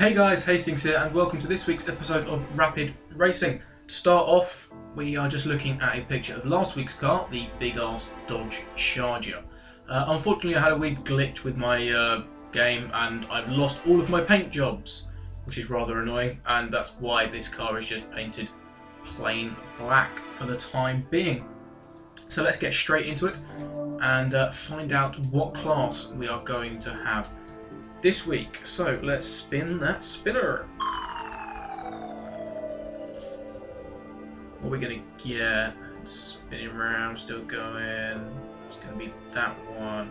Hey guys, Hastings here and welcome to this week's episode of Rapid Racing. To start off, we are just looking at a picture of last week's car, the big ass Dodge Charger. Unfortunately I had a weird glitch with my game and I've lost all of my paint jobs, which is rather annoying, and that's why this car is just painted plain black for the time being. So let's get straight into it and find out what class we are going to have this week. So let's spin that spinner. What are we gonna get? Spinning around, still going. It's gonna be that one.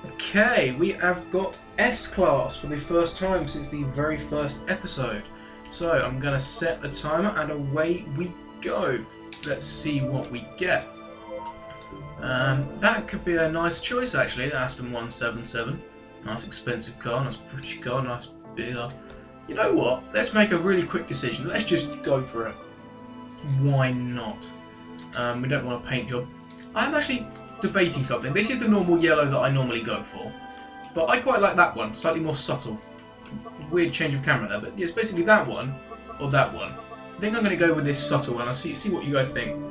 Okay, we have got S class for the first time since the very first episode. So I'm gonna set the timer and away we go. Let's see what we get. That could be a nice choice actually, the Aston 177. Nice expensive car, nice British car, nice bigger. You know what? Let's make a really quick decision. Let's just go for it. Why not? We don't want a paint job. I'm actually debating something. This is the normal yellow that I normally go for, but I quite like that one, slightly more subtle. Weird change of camera there, but yeah, it's basically that one or that one. I think I'm going to go with this subtle one. I'll see what you guys think.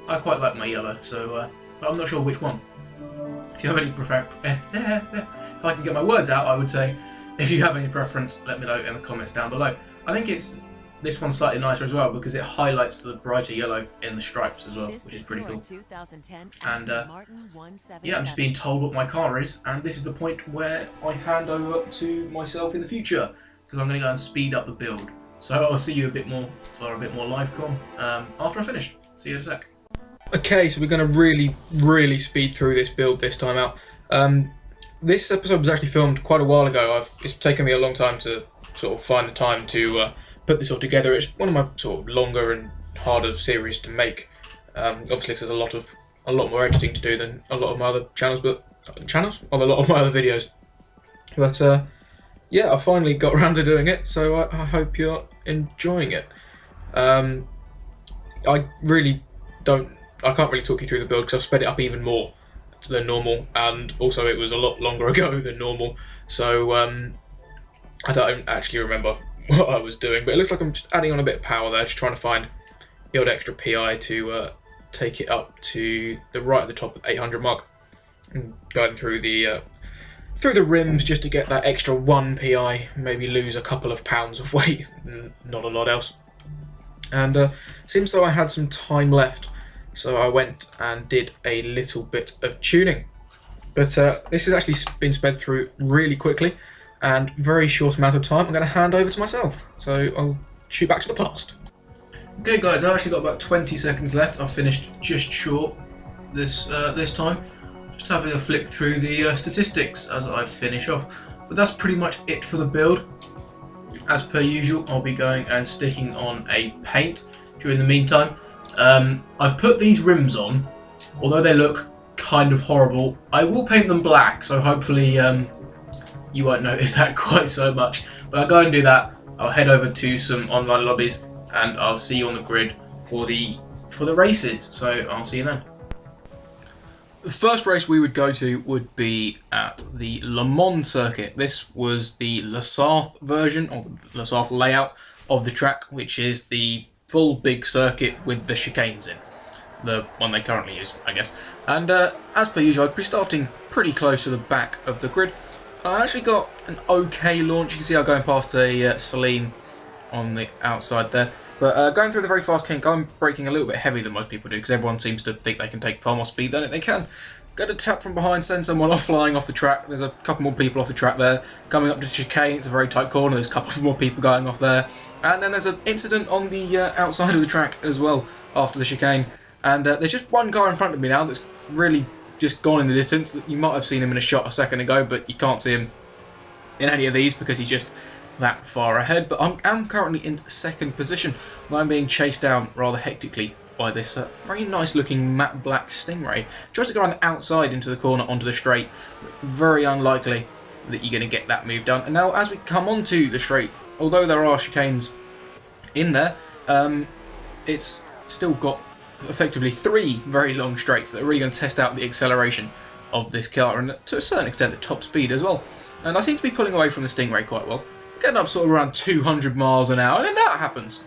I quite like my yellow, so but I'm not sure which one. If you have any preference, if I can get my words out, I would say, if you have any preference, let me know in the comments down below. I think this one's slightly nicer as well because it highlights the brighter yellow in the stripes as well, which is pretty cool. And yeah, I'm just being told what my car is, and this is the point where I hand over to myself in the future because I'm going to go and speed up the build. So I'll see you a bit more for a bit more live com after I finish. See you in a sec. Okay, so we're going to really speed through this build this time out. This episode was actually filmed quite a while ago. It's taken me a long time to sort of find the time to put this all together. It's one of my sort of longer and harder series to make. Obviously, there's a lot more editing to do than a lot of my other channels, a lot of my other videos. But yeah, I finally got around to doing it, so I hope you're enjoying it. I can't really talk you through the build because I've sped it up even more than normal, and also it was a lot longer ago than normal, so I don't actually remember what I was doing, but it looks like I'm just adding on a bit of power there, just trying to build extra PI to take it up to right at the top of 800 mark, and going through the rims just to get that extra 1 PI, maybe lose a couple of pounds of weight, not a lot else. And seems though I had some time left, so I went and did a little bit of tuning. But this has actually been sped through really quickly and very short amount of time. I'm going to hand over to myself, so I'll shoot back to the past. Okay guys, I've actually got about 20 seconds left. I've finished just short this time. Just having a flick through the statistics as I finish off. But that's pretty much it for the build. As per usual, I'll be going and sticking on a paint during the meantime. I've put these rims on, although they look kind of horrible. I will paint them black, so hopefully you won't notice that quite so much. But I'll go and do that. I'll head over to some online lobbies and I'll see you on the grid for the races. So I'll see you then. The first race we would go to would be at the Le Mans circuit. This was the Le Sarthe version, or the Le Sarthe layout of the track, which is the full big circuit with the chicanes in. The one they currently use, I guess. And as per usual, I'd be starting pretty close to the back of the grid. I actually got an okay launch. You can see I'm going past a Celine on the outside there. But going through the very fast kink, I'm braking a little bit heavier than most people do because everyone seems to think they can take far more speed than they can. Got a tap from behind, send someone off flying off the track. There's a couple more people off the track there. Coming up to the chicane, it's a very tight corner. There's a couple more people going off there. And then there's an incident on the outside of the track as well after the chicane. And there's just one car in front of me now that's really just gone in the distance. You might have seen him in a shot a second ago, but you can't see him in any of these because he's just that far ahead. But I'm currently in second position. I'm being chased down rather hectically by this very nice looking matte black Stingray. Tries to go on the outside into the corner onto the straight. Very unlikely that you're going to get that move done. And now as we come onto the straight, although there are chicanes in there, it's still got effectively 3 very long straights that are really going to test out the acceleration of this car and to a certain extent at top speed as well. And I seem to be pulling away from the Stingray quite well. getting up sort of around 200 miles an hour, and then that happens.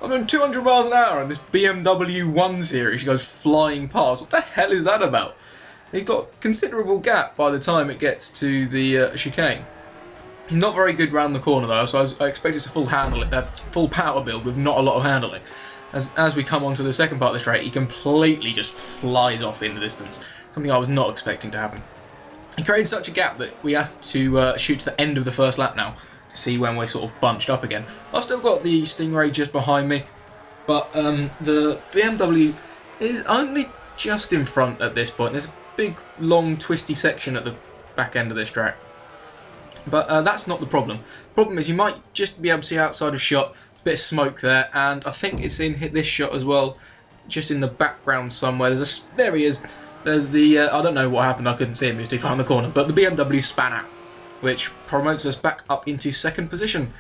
I'm doing 200 miles an hour, and this BMW 1 Series goes flying past. What the hell is that about? He's got considerable gap by the time it gets to the chicane. He's not very good round the corner though, so I expect it's a full power build with not a lot of handling. As we come on to the second part of the straight, he completely just flies off in the distance. Something I was not expecting to happen. He created such a gap that we have to shoot to the end of the first lap now to see when we're sort of bunched up again. I've still got the Stingray just behind me, but the BMW is only just in front at this point. There's a big, long, twisty section at the back end of this track. But that's not the problem. The problem is you might just be able to see outside of shot, a bit of smoke there, and I think it's in this shot as well, just in the background somewhere. There he is. There's the, I don't know what happened, I couldn't see him, he was too far in the corner, but the BMW span out, which promotes us back up into second position,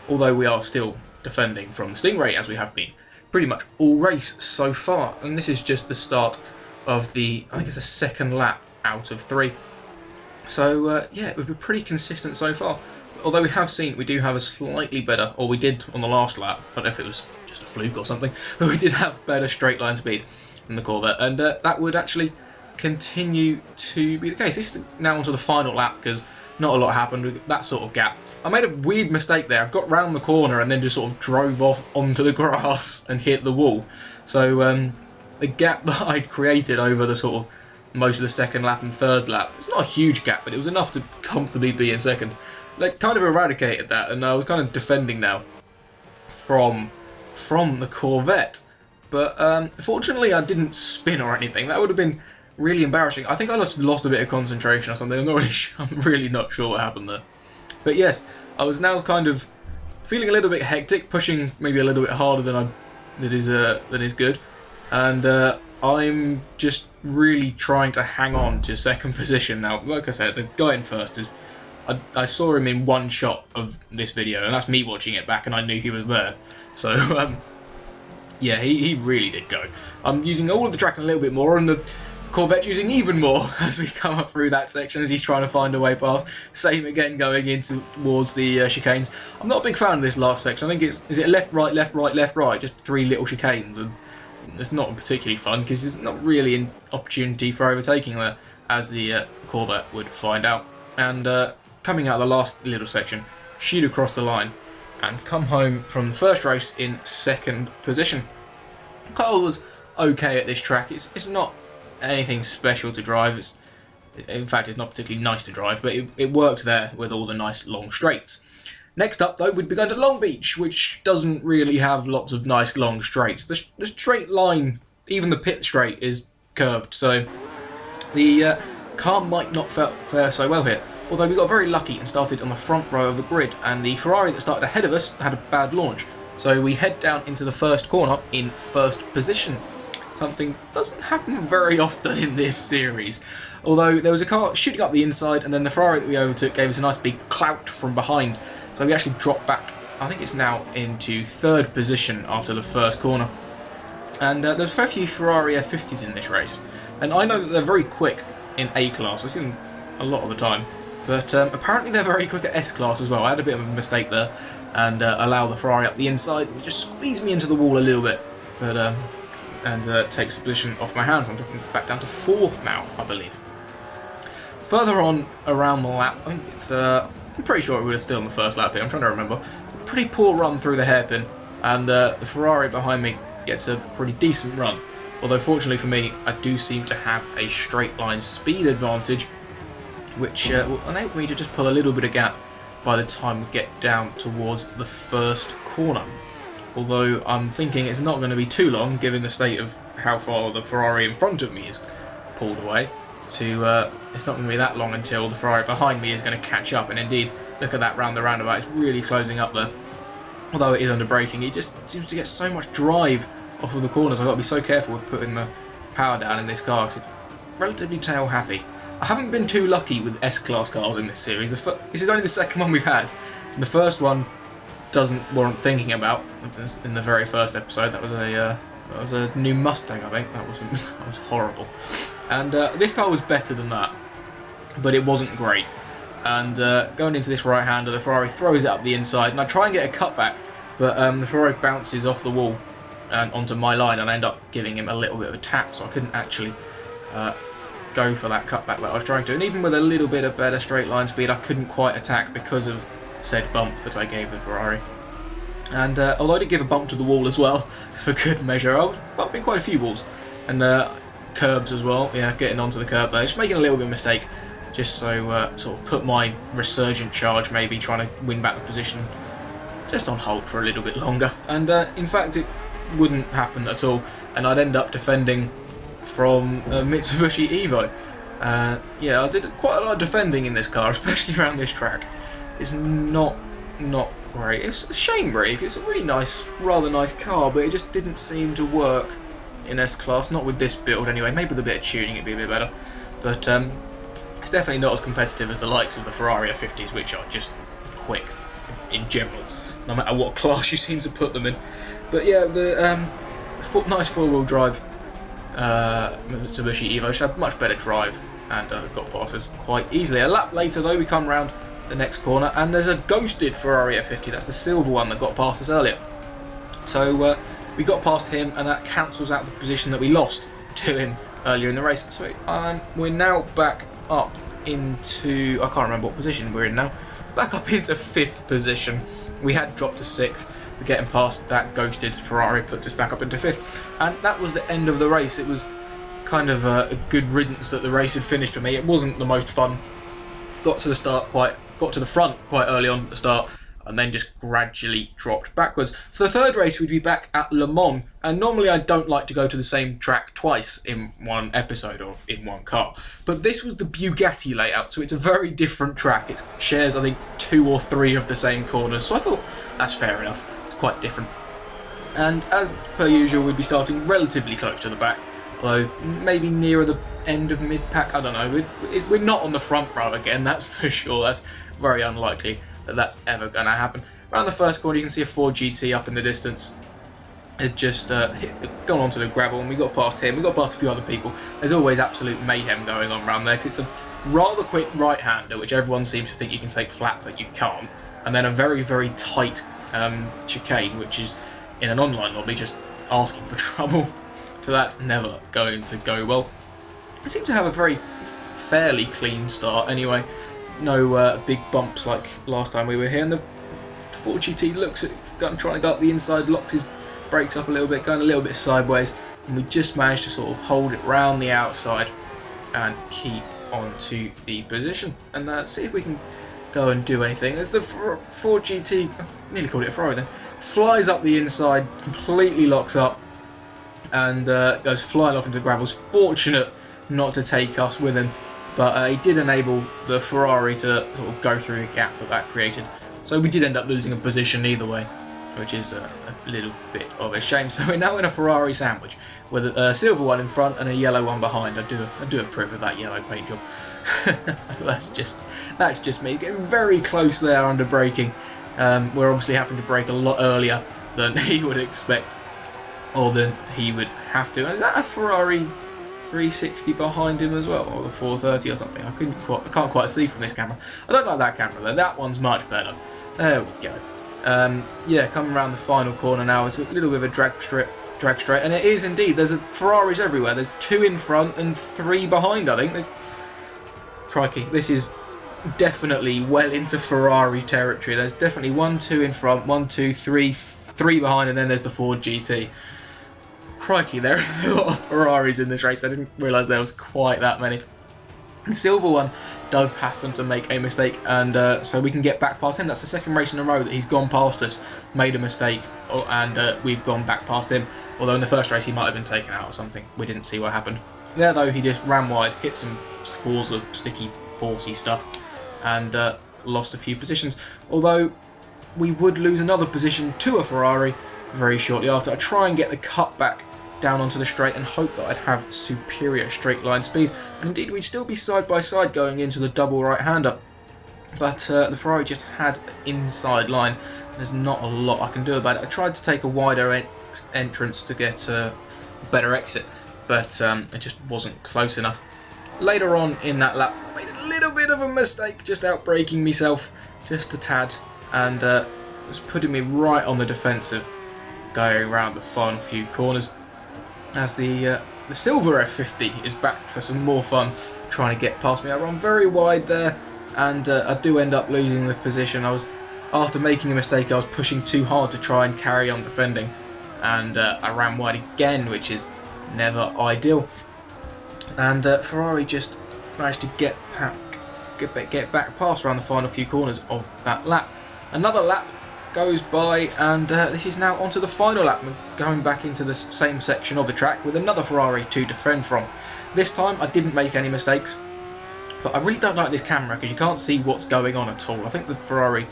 although we are still defending from the Stingray, as we have been pretty much all race so far. And this is just the start of the, I think it's the second lap out of 3. So yeah, we've been pretty consistent so far. Although we have seen we do have a slightly better, or we did on the last lap, I don't know if it was just a fluke or something, but we did have better straight line speed than the Corvette, and that would actually continue to be the case. This is now onto the final lap because not a lot happened with that sort of gap. I made a weird mistake there. I got round the corner and then just sort of drove off onto the grass and hit the wall. So the gap that I'd created over the sort of most of the second lap and third lap, it's not a huge gap, but it was enough to comfortably be in second. They kind of eradicated that, and I was kind of defending now from the Corvette. But fortunately I didn't spin or anything. That would have been really embarrassing. I think I just lost a bit of concentration or something. I'm really not sure what happened there. But yes, I was now kind of feeling a little bit hectic, pushing maybe a little bit harder than is good, and I'm just really trying to hang on to second position now. Like I said, the guy in first is. I saw him in one shot of this video, and that's me watching it back, and I knew he was there. So yeah, he really did go. I'm using all of the track a little bit more, and the Corvette using even more as we come up through that section as he's trying to find a way past. Same again going towards the chicanes. I'm not a big fan of this last section. I think is it left, right, left, right, left, right, just 3 little chicanes, and it's not particularly fun because there's not really an opportunity for overtaking there, as the Corvette would find out. And coming out of the last little section, shoot across the line and come home from the first race in second position. Kyle was okay at this track. It's not anything special to drive. In fact, it's not particularly nice to drive, but it worked there with all the nice long straights. Next up, though, we'd be going to Long Beach, which doesn't really have lots of nice long straights. The straight line, even the pit straight, is curved, so the car might not fare so well here. Although we got very lucky and started on the front row of the grid, and the Ferrari that started ahead of us had a bad launch. So we head down into the first corner in first position. Something doesn't happen very often in this series. Although there was a car shooting up the inside, and then the Ferrari that we overtook gave us a nice big clout from behind. So we actually dropped back, I think it's now into third position after the first corner. And there's a fair few Ferrari F50s in this race. And I know that they're very quick in A-Class. I see them a lot of the time. But apparently they're very quick at S-Class as well. I had a bit of a mistake there and allow the Ferrari up the inside and just squeeze me into the wall a little bit. But and takes a position off my hands. I'm dropping back down to fourth now, I believe. Further on around the lap, I think it's I'm pretty sure it would have still in the first lap here. I'm trying to remember. Pretty poor run through the hairpin, and the Ferrari behind me gets a pretty decent run. Although fortunately for me, I do seem to have a straight line speed advantage, which will enable me to just pull a little bit of gap by the time we get down towards the first corner. Although I'm thinking it's not going to be too long, given the state of how far the Ferrari in front of me is pulled away. It's not going to be that long until the Ferrari behind me is going to catch up. And indeed, look at that round the roundabout, it's really closing up there. Although it is under braking, it just seems to get so much drive off of the corners. I've got to be so careful with putting the power down in this car because it's relatively tail happy. I haven't been too lucky with S-Class cars in this series. This is only the second one we've had. And the first one doesn't warrant thinking about. In the very first episode, that was a new Mustang, I think. That was horrible. And this car was better than that, but it wasn't great. and going into this right-hander, the Ferrari throws it up the inside, and I try and get a cutback, but the Ferrari bounces off the wall and onto my line, and I end up giving him a little bit of a tap, so I couldn't actually go for that cutback that I was trying to. And even with a little bit of better straight line speed, I couldn't quite attack because of said bump that I gave the Ferrari. And although I did give a bump to the wall as well, for good measure, I was bumping quite a few walls. And curbs as well, getting onto the curb there, just making a little bit of a mistake, just so sort of put my resurgent charge, maybe trying to win back the position, just on hold for a little bit longer. And in fact it wouldn't happen at all, and I'd end up defending from Mitsubishi Evo. Yeah, I did quite a lot of defending in this car, especially around this track. It's not great. It's a shame really, it's a really nice, rather nice car, but it just didn't seem to work in S-Class, not with this build anyway. Maybe with a bit of tuning it'd be a bit better, but it's definitely not as competitive as the likes of the Ferrari F50s, which are just quick in general, no matter what class you seem to put them in. But yeah, the nice four-wheel drive Mitsubishi Evo should have much better drive, and got past us quite easily. A lap later though, we come round the next corner, and there's a ghosted Ferrari F50, that's the silver one that got past us earlier. So we got past him, and that cancels out the position that we lost to him earlier in the race. So we're now back up into, I can't remember what position we're in now, back up into 5th position. We had dropped to 6th, but getting past that ghosted Ferrari put us back up into 5th, and that was the end of the race. It was kind of a good riddance that the race had finished for me. It wasn't the most fun. Got to the front quite early on at the start, and then just gradually dropped backwards. For the third race, we'd be back at Le Mans, and normally I don't like to go to the same track twice in one episode or in one car, but this was the Bugatti layout, so it's a very different track. It shares, I think, 2 or 3 of the same corners, so I thought that's fair enough. It's quite different. And as per usual, we'd be starting relatively close to the back, although maybe nearer the end of mid-pack, I don't know. We're not on the front row again, that's for sure. That's very unlikely that that's ever going to happen. Around the first corner, you can see a Ford GT up in the distance. It just gone onto the gravel, and we got past him. We got past a few other people. There's always absolute mayhem going on around there, because it's a rather quick right-hander, which everyone seems to think you can take flat, but you can't. And then a very, very tight chicane, which is, in an online lobby, just asking for trouble. So that's never going to go well. We seem to have a very fairly clean start anyway. No big bumps like last time we were here, and the Ford GT looks at trying to go up the inside, locks his brakes up a little bit, going a little bit sideways, and we just managed to sort of hold it round the outside and keep onto the position, and see if we can go and do anything. As the Ford GT, I nearly called it a Ferrari then, flies up the inside, completely locks up, and goes flying off into the gravels. Fortunate not to take us with him, but he did enable the Ferrari to sort of go through the gap that created. So we did end up losing a position either way, which is a little bit of a shame. So we're now in a Ferrari sandwich with a silver one in front and a yellow one behind. I do approve of that yellow paint job. that's just me getting very close there under braking. We're obviously having to brake a lot earlier than he would expect, or than he would have to. And is that a Ferrari 360 behind him as well, or the 430 or something? I can't quite see from this camera. I don't like that camera though. That one's much better. There we go. Yeah, coming around the final corner now. It's a little bit of a drag straight, and it is indeed. There's Ferraris everywhere. There's 2 in front and 3 behind, I think. Crikey, this is definitely well into Ferrari territory. There's definitely 1, 2 in front, 1, 2, 3 behind, and then there's the Ford GT. Crikey, there are a lot of Ferraris in this race. I didn't realise there was quite that many. The silver one does happen to make a mistake, and so we can get back past him. That's the second race in a row that he's gone past us, made a mistake, and we've gone back past him. Although in the first race he might have been taken out or something. We didn't see what happened. There though, he just ran wide, hit some Forza sticky, forcey stuff, and lost a few positions. Although we would lose another position to a Ferrari very shortly after. I try and get the cut back down onto the straight and hope that I'd have superior straight line speed, and indeed we'd still be side by side going into the double right-hander, but the Ferrari just had inside line. There's not a lot I can do about it. I tried to take a wider entrance to get a better exit, but it just wasn't close enough. Later on in that lap, I made a little bit bit of a mistake, just outbraking myself just a tad, and was putting me right on the defensive, going around the final few corners. As the silver F50 is back for some more fun, trying to get past me. I run very wide there, and I do end up losing the position. After making a mistake, I was pushing too hard to try and carry on defending, and I ran wide again, which is never ideal. And Ferrari just managed to get back past around the final few corners of that lap. Another lap goes by, and this is now onto the final lap. We're going back into the same section of the track with another Ferrari to defend from. This time I didn't make any mistakes, but I really don't like this camera because you can't see what's going on at all. I think the Ferrari,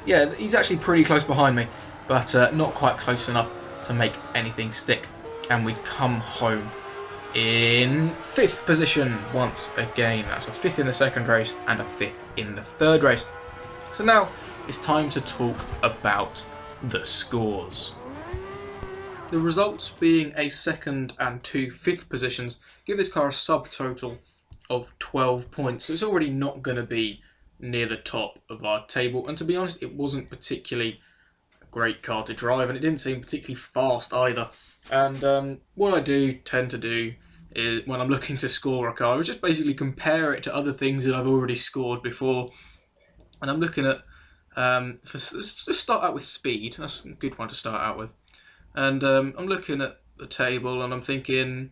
yeah, he's actually pretty close behind me, but not quite close enough to make anything stick. And we come home in 5th position once again. That's a 5th in the second race and a 5th in the third race. So now it's time to talk about the scores. The results being a 2nd and 2 5th positions give this car a subtotal of 12 points. So it's already not going to be near the top of our table. And to be honest, it wasn't particularly a great car to drive, and it didn't seem particularly fast either. And what I do tend to do is, when I'm looking to score a car, is just basically compare it to other things that I've already scored before. And I'm looking at, let's start out with speed. That's a good one to start out with. And I'm looking at the table and I'm thinking,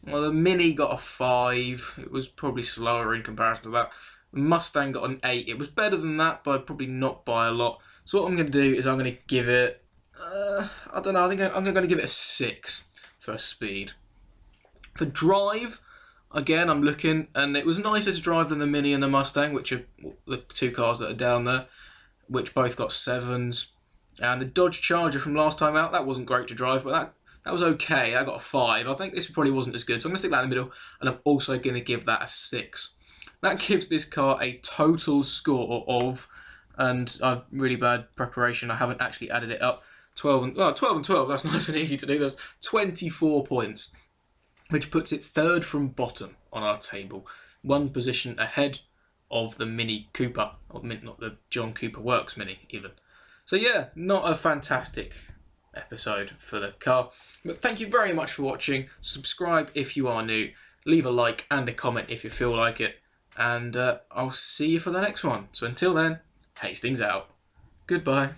well, the Mini got a 5. It was probably slower in comparison to that. The Mustang got an 8. It was better than that, but probably not by a lot. So what I'm going to do is I'm going to give it, I don't know, I think I'm going to give it a 6 for speed. For drive, again, I'm looking, and it was nicer to drive than the Mini and the Mustang, which are the two cars that are down there, which both got 7s. And the Dodge Charger from last time out, that wasn't great to drive, but that was okay. I got a 5. I think this probably wasn't as good, so I'm going to stick that in the middle, and I'm also going to give that a 6. That gives this car a total score of, and I've really bad preparation, I haven't actually added it up, 12 and 12, that's nice and easy to do. That's 24 points, which puts it 3rd from bottom on our table, 1 position ahead of the Mini Cooper, or not the John Cooper Works Mini even. So yeah, not a fantastic episode for the car, but thank you very much for watching. Subscribe if you are new, leave a like and a comment if you feel like it, and I'll see you for the next one. So until then, Hastings out. Goodbye.